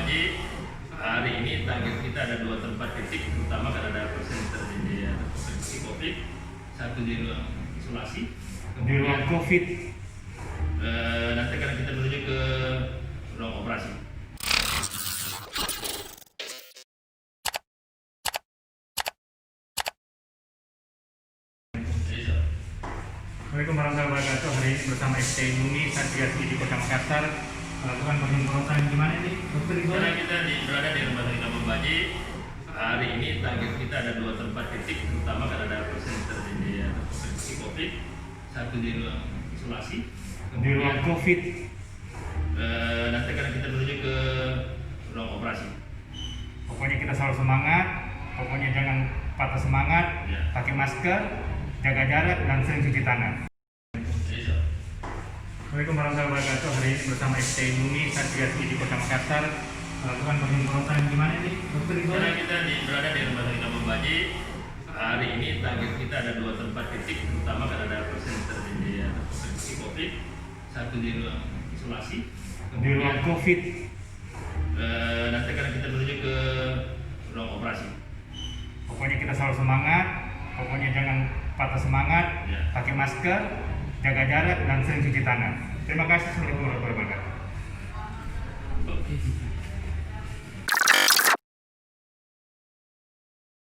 Baji. Hari ini target kita ada 2 tempat titik, terutama karena ada pasien terjadi infeksi COVID. Satu di ruang isolasi, Di ruang COVID. nanti akan kita menuju ke ruang operasi. Assalamualaikum warahmatullahi wabarakatuh. Hari ini bersama FT Bumi Satgas di Kota Makassar melakukan penyemprotan gimana nih, Dokter Iqbal? Sekarang kita berada di Rumah Sakit Abang Baji. Hari ini target kita ada 2 tempat titik, terutama karena ada pasien terjadi infeksi COVID. Satu di ruang isolasi, Di ruang COVID. nanti akan kita menuju ke ruang operasi. Pokoknya kita selalu semangat, pokoknya jangan patah semangat, Ya. pakai masker, jaga jarak, dan sering cuci tangan. Assalamualaikum warahmatullahi wabarakatuh. Hari ini bersama FT Bumi Satgas di Kota Makassar melakukan penyemprotan gimana nih, Dokter Iqbal? Sekarang kita berada di Rumah Sakit Abang Baji. Hari ini target kita ada 2 tempat titik, terutama karena ada pasien terjadi infeksi COVID. Satu di ruang isolasi, Di ruang COVID. nanti akan kita menuju ke ruang operasi. Pokoknya kita selalu semangat, pokoknya jangan patah semangat, Ya. pakai masker, jaga jarak, dan sering cuci tangan. Terima kasih. Assalamualaikum warahmatullahi wabarakatuh. Oke.